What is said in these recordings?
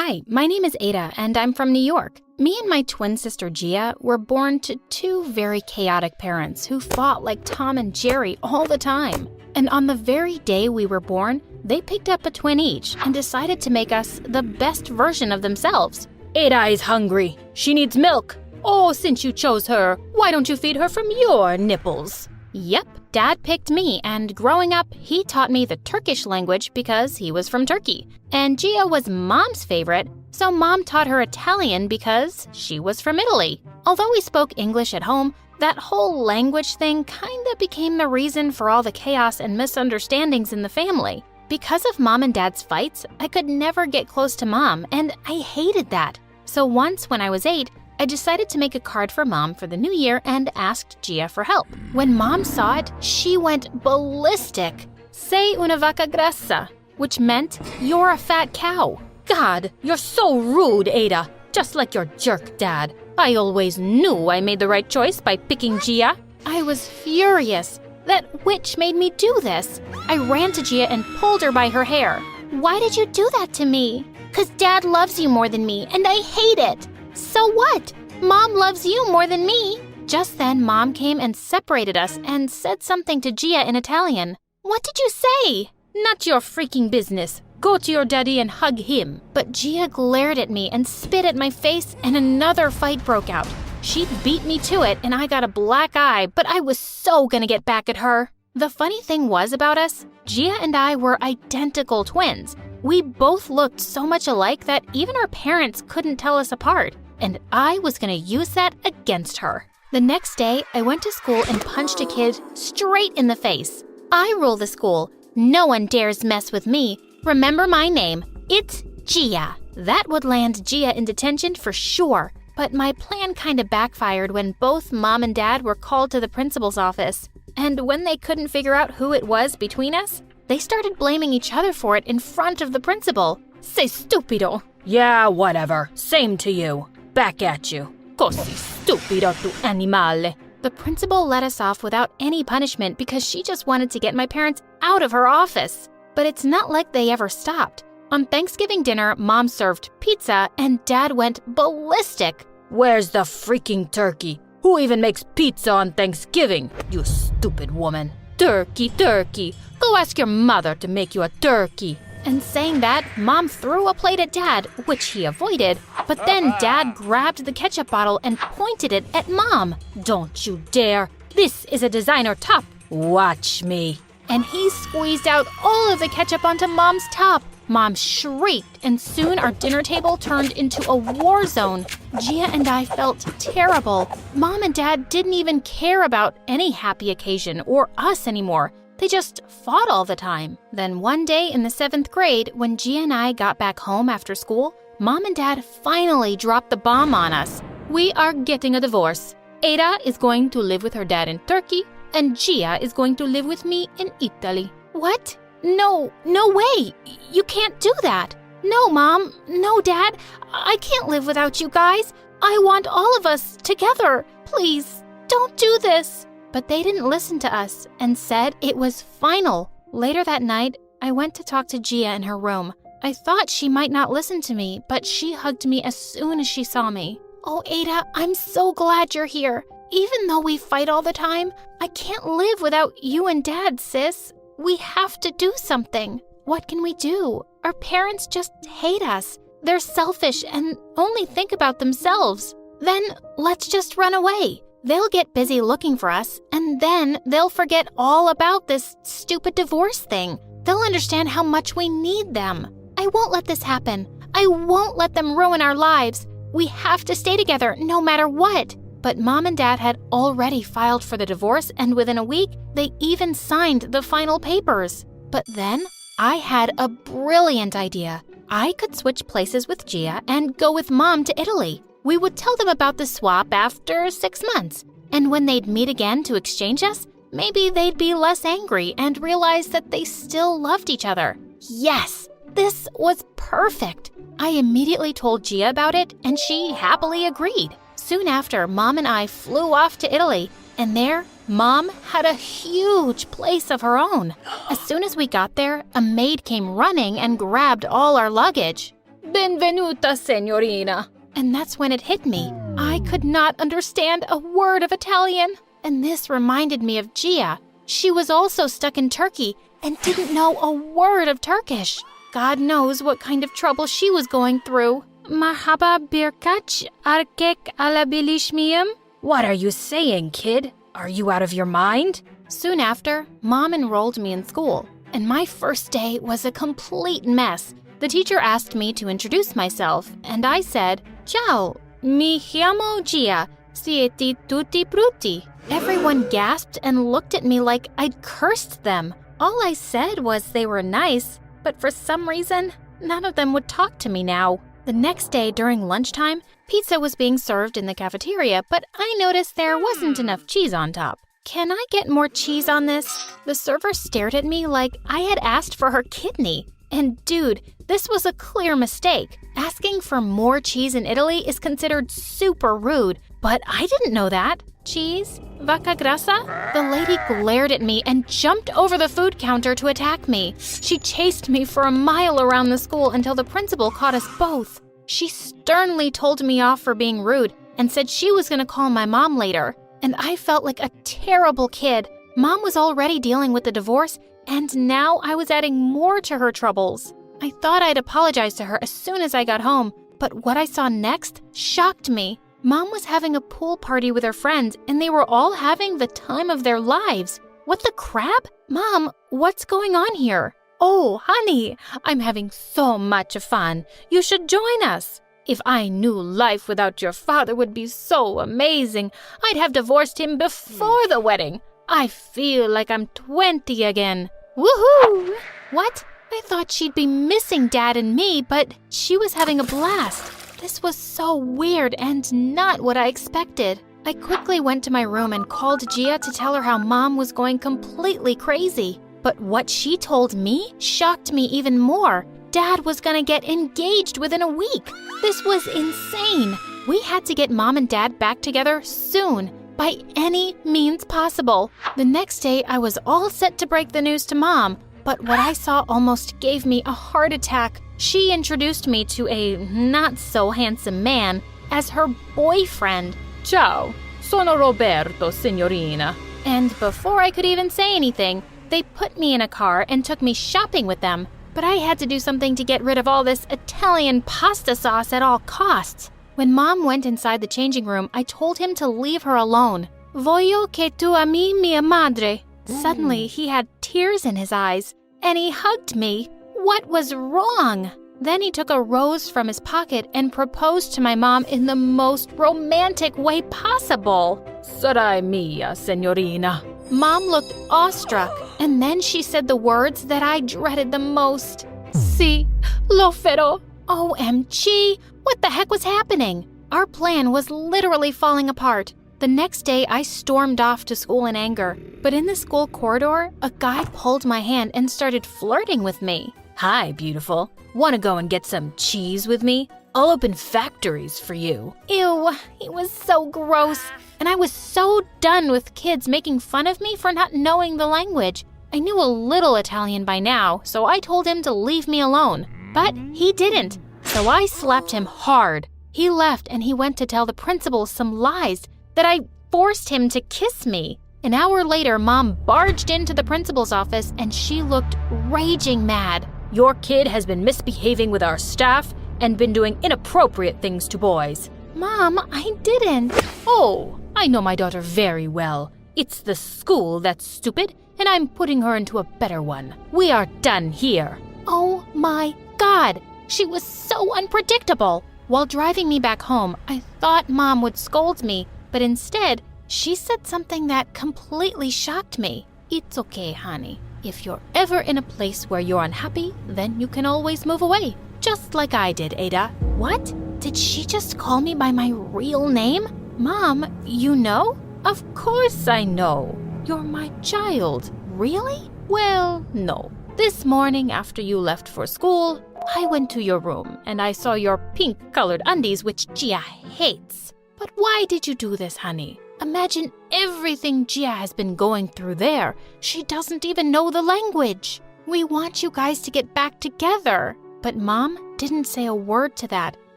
Hi, my name is Ada, and I'm from New York. Me and my twin sister Gia were born to two very chaotic parents who fought like Tom and Jerry all the time. And on the very day we were born, they picked up a twin each and decided to make us the best version of themselves. Ada is hungry. She needs milk. Oh, since you chose her, why don't you feed her from your nipples? Yep, Dad picked me, and growing up, he taught me the Turkish language because he was from Turkey. And Gia was Mom's favorite, so Mom taught her Italian because she was from Italy. Although we spoke English at home, that whole language thing kinda became the reason for all the chaos and misunderstandings in the family. Because of Mom and Dad's fights, I could never get close to Mom, and I hated that. So once, when I was 8, I decided to make a card for Mom for the new year and asked Gia for help. When Mom saw it, she went ballistic. Sei una vaca grassa, which meant you're a fat cow. God, you're so rude, Ada. Just like your jerk dad. I always knew I made the right choice by picking Gia. I was furious. That witch made me do this. I ran to Gia and pulled her by her hair. Why did you do that to me? 'Cause Dad loves you more than me, and I hate it. So what? Mom loves you more than me. Just then, Mom came and separated us and said something to Gia in Italian. What did you say? Not your freaking business. Go to your daddy and hug him. But Gia glared at me and spit at my face, and another fight broke out. She beat me to it, and I got a black eye, but I was so gonna get back at her. The funny thing was about us, Gia and I were identical twins. We both looked so much alike that even our parents couldn't tell us apart. And I was gonna use that against her. The next day, I went to school and punched a kid straight in the face. I rule the school. No one dares mess with me. Remember my name. It's Gia. That would land Gia in detention for sure. But my plan kinda backfired when both Mom and Dad were called to the principal's office. And when they couldn't figure out who it was between us, they started blaming each other for it in front of the principal. Sei stupido. Yeah, whatever. Same to you. Back at you. Così stupido tu animale. The principal let us off without any punishment because she just wanted to get my parents out of her office. But it's not like they ever stopped. On Thanksgiving dinner, Mom served pizza and Dad went ballistic. Where's the freaking turkey? Who even makes pizza on Thanksgiving? You stupid woman. Turkey, turkey. Go ask your mother to make you a turkey. And saying that, Mom threw a plate at Dad, which he avoided, but then Dad grabbed the ketchup bottle and pointed it at Mom. Don't you dare! This is a designer top. Watch me. And he squeezed out all of the ketchup onto Mom's top. Mom shrieked, and soon our dinner table turned into a war zone. Gia and I felt terrible. Mom and Dad didn't even care about any happy occasion or us anymore. They just fought all the time. Then one day in the 7th grade, when Gia and I got back home after school, Mom and Dad finally dropped the bomb on us. We are getting a divorce. Ada is going to live with her dad in Turkey, and Gia is going to live with me in Italy. What? No way! You can't do that! No, Mom! No, Dad! I can't live without you guys! I want all of us together! Please, don't do this! But they didn't listen to us and said it was final. Later that night, I went to talk to Gia in her room. I thought she might not listen to me, but she hugged me as soon as she saw me. Oh, Ada, I'm so glad you're here. Even though we fight all the time, I can't live without you and Dad, sis. We have to do something. What can we do? Our parents just hate us. They're selfish and only think about themselves. Then let's just run away. They'll get busy looking for us, and then they'll forget all about this stupid divorce thing. They'll understand how much we need them. I won't let this happen. I won't let them ruin our lives. We have to stay together no matter what. But Mom and Dad had already filed for the divorce, and within a week, they even signed the final papers. But then, I had a brilliant idea. I could switch places with Gia and go with Mom to Italy. We would tell them about the swap after 6 months. And when they'd meet again to exchange us, maybe they'd be less angry and realize that they still loved each other. Yes, this was perfect. I immediately told Gia about it, and she happily agreed. Soon after, Mom and I flew off to Italy, and there, Mom had a huge place of her own. As soon as we got there, a maid came running and grabbed all our luggage. Benvenuta, signorina. And that's when it hit me. I could not understand a word of Italian. And this reminded me of Gia. She was also stuck in Turkey and didn't know a word of Turkish. God knows what kind of trouble she was going through. Merhaba birkaç erkek alabilir miyim? What are you saying, kid? Are you out of your mind? Soon after, Mom enrolled me in school, and my first day was a complete mess. The teacher asked me to introduce myself, and I said, Ciao, mi chiamo Gia, siete tutti brutti. Everyone gasped and looked at me like I'd cursed them. All I said was they were nice, but for some reason, none of them would talk to me now. The next day during lunchtime, pizza was being served in the cafeteria, but I noticed there wasn't enough cheese on top. Can I get more cheese on this? The server stared at me like I had asked for her kidney. And dude, this was a clear mistake. Asking for more cheese in Italy is considered super rude, but I didn't know that. Cheese? Vacca grassa? The lady glared at me and jumped over the food counter to attack me. She chased me for a mile around the school until the principal caught us both. She sternly told me off for being rude and said she was going to call my mom later. And I felt like a terrible kid. Mom was already dealing with the divorce, and now I was adding more to her troubles. I thought I'd apologize to her as soon as I got home, but what I saw next shocked me. Mom was having a pool party with her friends, and they were all having the time of their lives. What the crap? Mom, what's going on here? Oh, honey, I'm having so much fun. You should join us. If I knew life without your father would be so amazing, I'd have divorced him before the wedding. I feel like I'm 20 again. Woohoo! What? I thought she'd be missing Dad and me, but she was having a blast. This was so weird and not what I expected. I quickly went to my room and called Gia to tell her how Mom was going completely crazy. But what she told me shocked me even more. Dad was gonna get engaged within a week. This was insane. We had to get Mom and Dad back together soon, by any means possible. The next day, I was all set to break the news to Mom, but what I saw almost gave me a heart attack. She introduced me to a not-so-handsome man as her boyfriend. Ciao, sono Roberto, signorina. And before I could even say anything, they put me in a car and took me shopping with them. But I had to do something to get rid of all this Italian pasta sauce at all costs. When Mom went inside the changing room, I told him to leave her alone. Voglio che tu ami mia madre. Suddenly, he had tears in his eyes, and he hugged me. What was wrong? Then he took a rose from his pocket and proposed to my mom in the most romantic way possible. Sarai mia, signorina. Mom looked awestruck, and then she said the words that I dreaded the most. Si, lo farò. OMG, what the heck was happening? Our plan was literally falling apart. The next day, I stormed off to school in anger. But in the school corridor, a guy pulled my hand and started flirting with me. Hi, beautiful. Want to go and get some cheese with me? I'll open factories for you. Ew, he was so gross. And I was so done with kids making fun of me for not knowing the language. I knew a little Italian by now, so I told him to leave me alone. But he didn't, so I slapped him hard. He left and he went to tell the principal some lies, that I forced him to kiss me. An hour later, Mom barged into the principal's office and she looked raging mad. Your kid has been misbehaving with our staff and been doing inappropriate things to boys. Mom, I didn't. Oh, I know my daughter very well. It's the school that's stupid, and I'm putting her into a better one. We are done here. Oh my God, she was so unpredictable. While driving me back home, I thought Mom would scold me, but instead, she said something that completely shocked me. It's okay, honey. If you're ever in a place where you're unhappy, then you can always move away. Just like I did, Ada. What? Did she just call me by my real name? Mom, you know? Of course I know. You're my child. Really? Well, no. This morning after you left for school, I went to your room and I saw your pink-colored undies, which Gia hates. But why did you do this, honey? Imagine everything Gia has been going through there. She doesn't even know the language. We want you guys to get back together. But Mom, didn't say a word to that,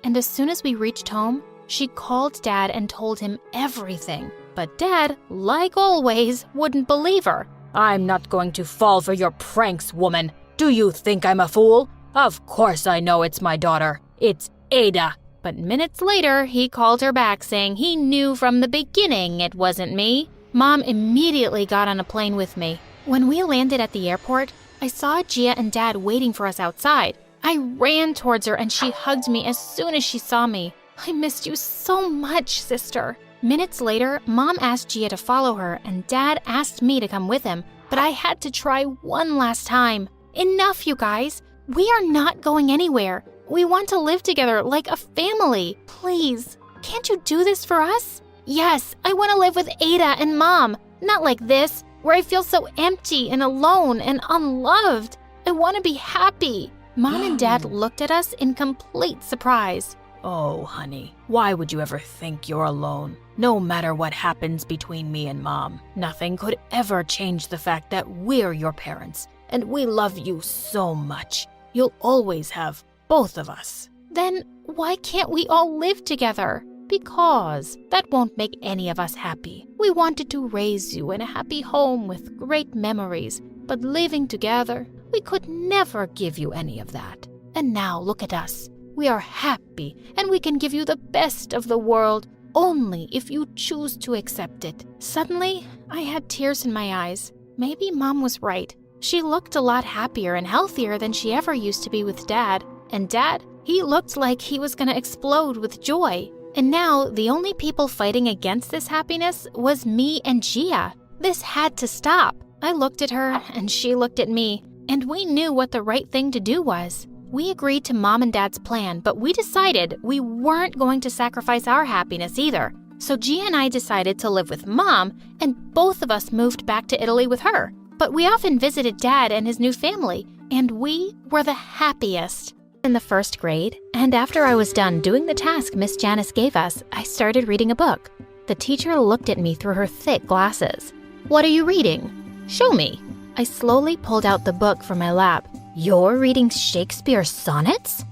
and as soon as we reached home, she called Dad and told him everything. But Dad, like always, wouldn't believe her. I'm not going to fall for your pranks, woman. Do you think I'm a fool? Of course I know it's my daughter. It's Ada. But minutes later, he called her back saying he knew from the beginning it wasn't me. Mom immediately got on a plane with me. When we landed at the airport, I saw Gia and Dad waiting for us outside. I ran towards her and she hugged me as soon as she saw me. I missed you so much, sister. Minutes later, Mom asked Gia to follow her and Dad asked me to come with him, but I had to try one last time. Enough, you guys. We are not going anywhere. We want to live together like a family. Please, can't you do this for us? Yes, I want to live with Ada and Mom. Not like this, where I feel so empty and alone and unloved. I want to be happy. Mom and Dad looked at us in complete surprise. Oh, honey, why would you ever think you're alone? No matter what happens between me and Mom, nothing could ever change the fact that we're your parents, and we love you so much. You'll always have both of us. Then why can't we all live together? Because that won't make any of us happy. We wanted to raise you in a happy home with great memories, but living together, we could never give you any of that. And now look at us. We are happy, and we can give you the best of the world, only if you choose to accept it. Suddenly, I had tears in my eyes. Maybe Mom was right. She looked a lot happier and healthier than she ever used to be with Dad. And Dad, he looked like he was going to explode with joy. And now, the only people fighting against this happiness was me and Gia. This had to stop. I looked at her, and she looked at me, and we knew what the right thing to do was. We agreed to Mom and Dad's plan, but we decided we weren't going to sacrifice our happiness either. So Gia and I decided to live with Mom, and both of us moved back to Italy with her. But we often visited Dad and his new family, and we were the happiest. In the first grade, and after I was done doing the task Miss Janice gave us, I started reading a book. The teacher looked at me through her thick glasses. "What are you reading? Show me." I slowly pulled out the book from my lap. "You're reading Shakespeare's sonnets?"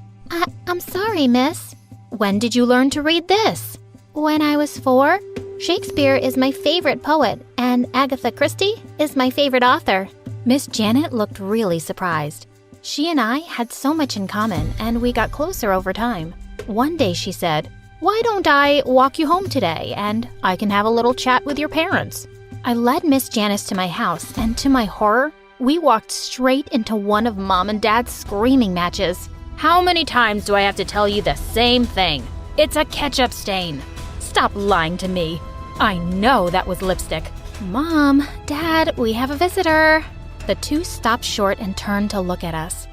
I'm sorry, miss." "When did you learn to read this?" "When I was 4. Shakespeare is my favorite poet, and Agatha Christie is my favorite author." Miss Janet looked really surprised. She and I had so much in common, and we got closer over time. One day she said, "Why don't I walk you home today, and I can have a little chat with your parents?" I led Miss Janice to my house, and to my horror, we walked straight into one of Mom and Dad's screaming matches. How many times do I have to tell you the same thing? It's a ketchup stain. Stop lying to me. I know that was lipstick. "Mom, Dad, we have a visitor." The two stopped short and turned to look at us.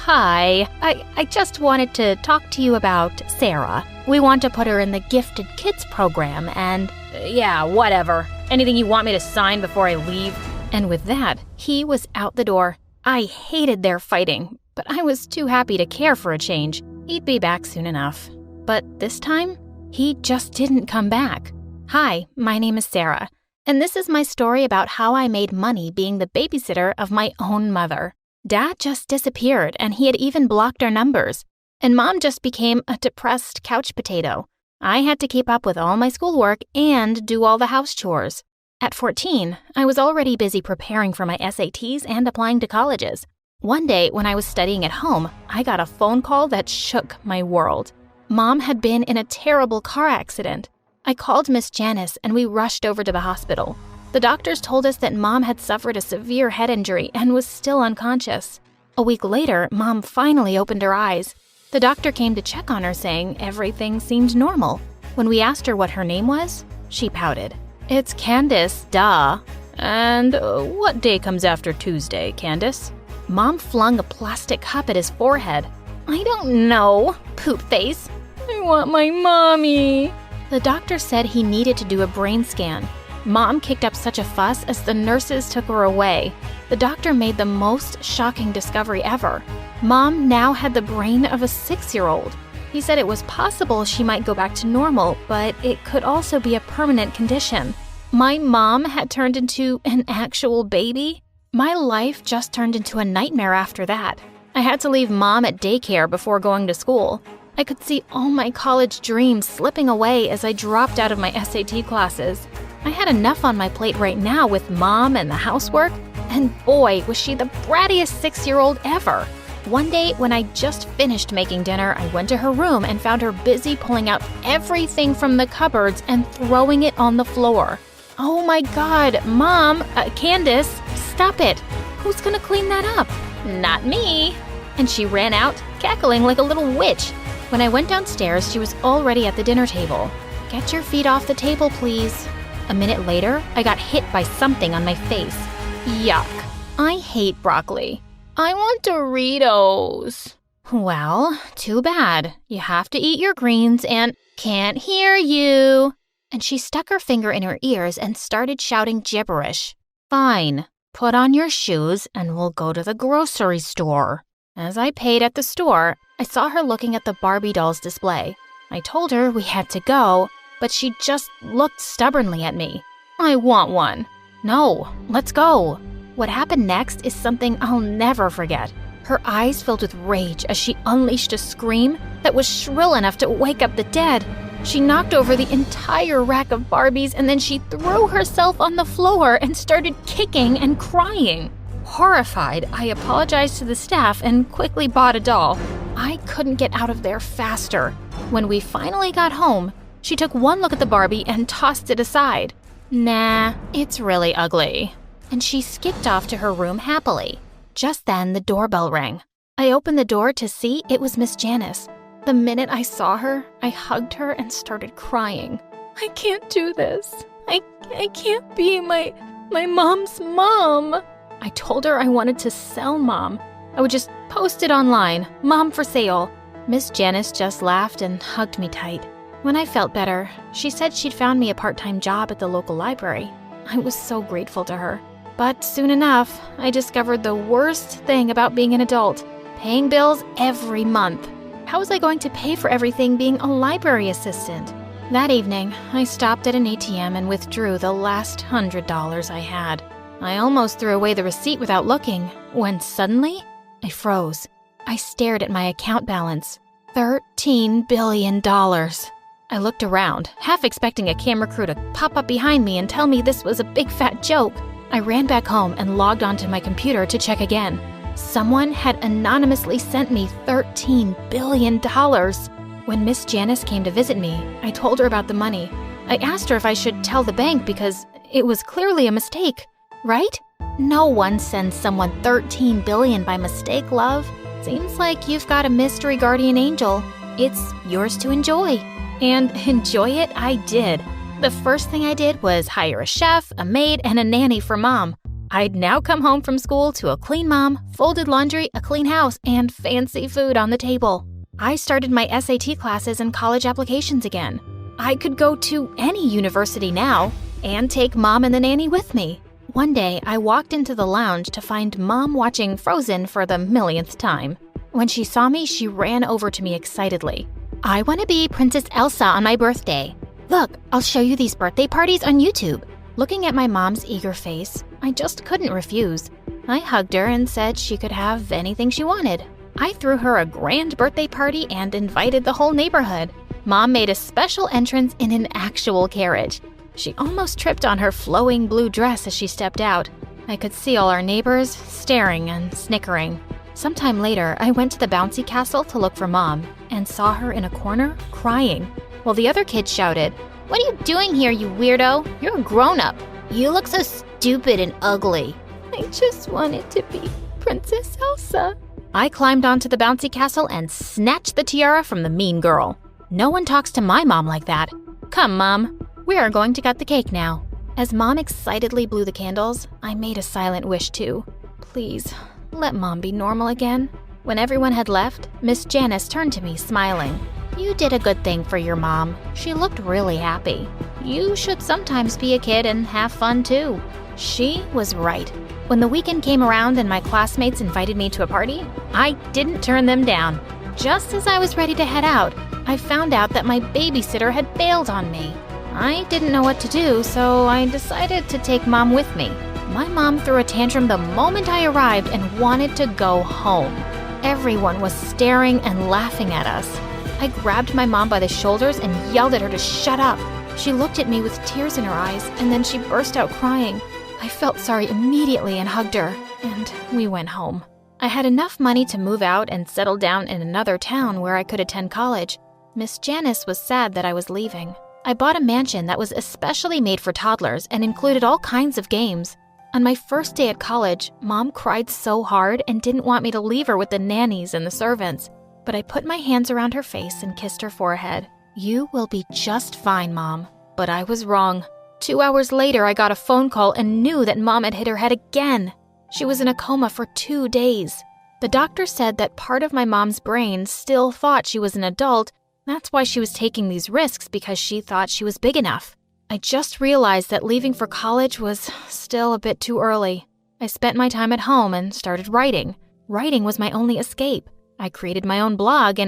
"Hi, I just wanted to talk to you about Sarah. We want to put her in the Gifted Kids program and—" Yeah, whatever. Anything you want me to sign before I leave? And with that, he was out the door. I hated their fighting, but I was too happy to care for a change. He'd be back soon enough. But this time, he just didn't come back. Hi, my name is Sarah, and this is my story about how I made money being the babysitter of my own mother. Dad just disappeared, and he had even blocked our numbers. And Mom just became a depressed couch potato. I had to keep up with all my schoolwork and do all the house chores. At 14, I was already busy preparing for my SATs and applying to colleges. One day, when I was studying at home, I got a phone call that shook my world. Mom had been in a terrible car accident. I called Miss Janice and we rushed over to the hospital. The doctors told us that Mom had suffered a severe head injury and was still unconscious. A week later, Mom finally opened her eyes. The doctor came to check on her, saying everything seemed normal. When we asked her what her name was, she pouted. "It's Candace, duh." "And what day comes after Tuesday, Candace?" Mom flung a plastic cup at his forehead. "I don't know, poop face." "I want my mommy." The doctor said he needed to do a brain scan. Mom kicked up such a fuss as the nurses took her away. The doctor made the most shocking discovery ever. Mom now had the brain of a 6-year-old. He said it was possible she might go back to normal, but it could also be a permanent condition. My mom had turned into an actual baby? My life just turned into a nightmare after that. I had to leave Mom at daycare before going to school. I could see all my college dreams slipping away as I dropped out of my SAT classes. I had enough on my plate right now with Mom and the housework, and boy, was she the brattiest 6-year-old ever. One day, when I just finished making dinner, I went to her room and found her busy pulling out everything from the cupboards and throwing it on the floor. Oh my God, Mom, Candace, stop it. Who's gonna clean that up? Not me. And she ran out, cackling like a little witch. When I went downstairs, she was already at the dinner table. Get your feet off the table, please. A minute later, I got hit by something on my face. Yuck. I hate broccoli. I want Doritos. Well, too bad. You have to eat your greens and can't hear you. And she stuck her finger in her ears and started shouting gibberish. Fine. Put on your shoes and we'll go to the grocery store. As I paid at the store, I saw her looking at the Barbie dolls display. I told her we had to go, but she just looked stubbornly at me. I want one. No, let's go. What happened next is something I'll never forget. Her eyes filled with rage as she unleashed a scream that was shrill enough to wake up the dead. She knocked over the entire rack of Barbies and then she threw herself on the floor and started kicking and crying. Horrified, I apologized to the staff and quickly bought a doll. I couldn't get out of there faster. When we finally got home, she took one look at the Barbie and tossed it aside. Nah, it's really ugly. And she skipped off to her room happily. Just then, the doorbell rang. I opened the door to see it was Miss Janice. The minute I saw her, I hugged her and started crying. I can't do this. I can't be my mom's mom. I told her I wanted to sell Mom. I would just post it online, Mom for sale. Miss Janice just laughed and hugged me tight. When I felt better, she said she'd found me a part-time job at the local library. I was so grateful to her. But soon enough, I discovered the worst thing about being an adult, paying bills every month. How was I going to pay for everything being a library assistant? That evening, I stopped at an ATM and withdrew the last $100 I had. I almost threw away the receipt without looking, when suddenly, I froze. I stared at my account balance. $13 billion. I looked around, half expecting a camera crew to pop up behind me and tell me this was a big fat joke. I ran back home and logged onto my computer to check again. Someone had anonymously sent me $13 billion. When Miss Janice came to visit me, I told her about the money. I asked her if I should tell the bank because it was clearly a mistake, right? No one sends someone $13 billion by mistake, love. Seems like you've got a mystery guardian angel. It's yours to enjoy. And enjoy it I did. The first thing I did was hire a chef, a maid, and a nanny for Mom. I'd now come home from school to a clean mom, folded laundry, a clean house, and fancy food on the table. I started my SAT classes and college applications again. I could go to any university now and take Mom and the nanny with me. One day, I walked into the lounge to find Mom watching Frozen for the millionth time. When she saw me, she ran over to me excitedly. I want to be Princess Elsa on my birthday. Look, I'll show you these birthday parties on YouTube. Looking at my mom's eager face, I just couldn't refuse. I hugged her and said she could have anything she wanted. I threw her a grand birthday party and invited the whole neighborhood. Mom made a special entrance in an actual carriage. She almost tripped on her flowing blue dress as she stepped out. I could see all our neighbors staring and snickering. Sometime later, I went to the bouncy castle to look for Mom and saw her in a corner crying, while the other kids shouted, "What are you doing here, you weirdo? You're a grown-up. You look so stupid and ugly." I just wanted to be Princess Elsa. I climbed onto the bouncy castle and snatched the tiara from the mean girl. No one talks to my mom like that. Come, Mom. We are going to cut the cake now. As Mom excitedly blew the candles, I made a silent wish too. Please, let Mom be normal again. When everyone had left, Miss Janice turned to me, smiling. You did a good thing for your mom. She looked really happy. You should sometimes be a kid and have fun too. She was right. When the weekend came around and my classmates invited me to a party, I didn't turn them down. Just as I was ready to head out, I found out that my babysitter had bailed on me. I didn't know what to do, so I decided to take Mom with me. My mom threw a tantrum the moment I arrived and wanted to go home. Everyone was staring and laughing at us. I grabbed my mom by the shoulders and yelled at her to shut up. She looked at me with tears in her eyes, and then she burst out crying. I felt sorry immediately and hugged her, and we went home. I had enough money to move out and settle down in another town where I could attend college. Miss Janice was sad that I was leaving. I bought a mansion that was especially made for toddlers and included all kinds of games. On my first day at college, Mom cried so hard and didn't want me to leave her with the nannies and the servants. But I put my hands around her face and kissed her forehead. "You will be just fine, Mom." But I was wrong. 2 hours later, I got a phone call and knew that Mom had hit her head again. She was in a coma for 2 days. The doctor said that part of my mom's brain still thought she was an adult. That's why she was taking these risks, because she thought she was big enough. I just realized that leaving for college was still a bit too early. I spent my time at home and started writing. Writing was my only escape. I created my own blog and